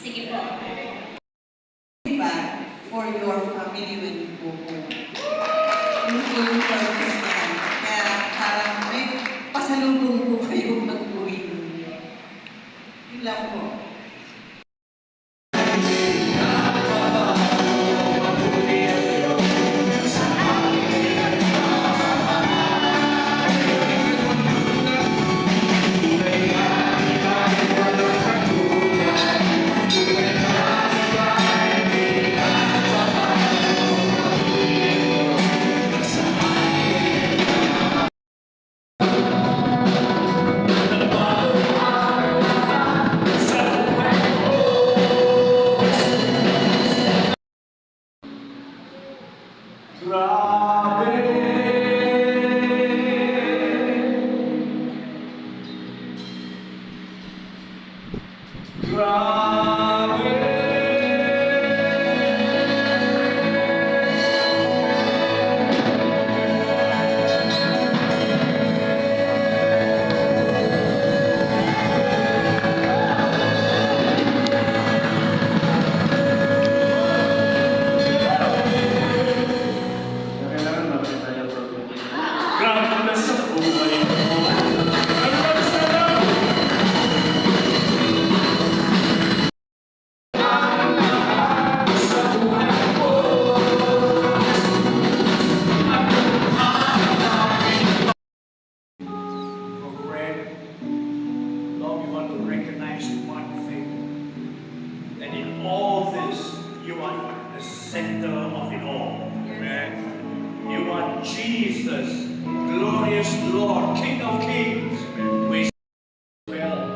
Sige po. Diba, for your family when you go home. Yun po yung purpose niyan. Kaya parang may pasalubong po kayo mag-uwi ninyo. Yun lang po. Center of it all. Amen. You are Jesus, glorious Lord, King of Kings. We well,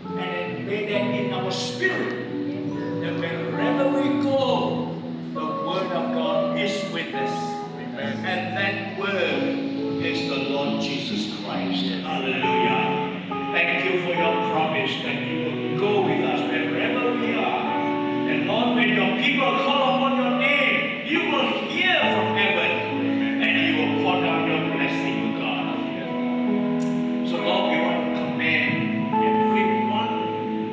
and may that in our spirit that wherever we go, the Word of God is with us. Amen. And that Word is the Lord Jesus Christ. Hallelujah. Thank you for your promise that you will go with us wherever we are. And Lord, when your people call upon your name, you will hear from heaven and you will pour down your blessing to God. So Lord, we want to commend every one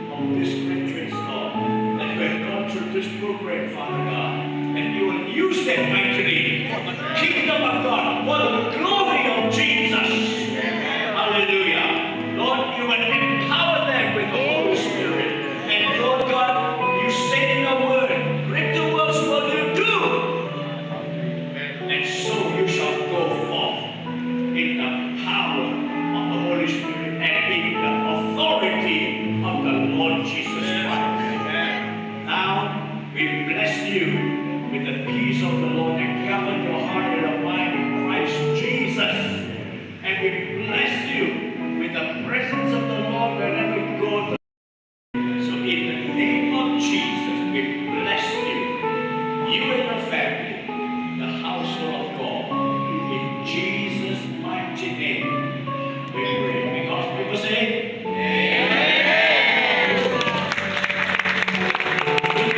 of these graduates, Lord, that you have gone through this program, Father God, and you will use them mightily for the kingdom of God, for the glory of Jesus. Hallelujah. Lord, you will empower them with the Holy Spirit. And Lord God, you said in your word, greater works will you do. And so you shall go forth in the power of the Holy Spirit and in the authority of the Lord Jesus Christ. Now we bless you with the peace of the Lord and govern your heart and your mind in Christ Jesus. And we bless you with the presence of the Lord wherever you go. So in the name of Jesus, we bless you, you and your family, the household of God. In Jesus' mighty name, we pray. Because people say, Amen.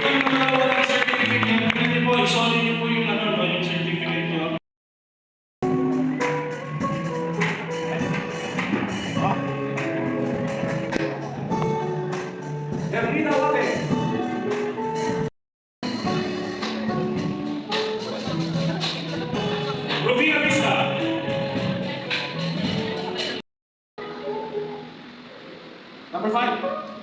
Kung mga walang certificate, hindi po, isolin niyo po yung yung certificate niyo. Termina Wale. Rufina Vista. Number 5.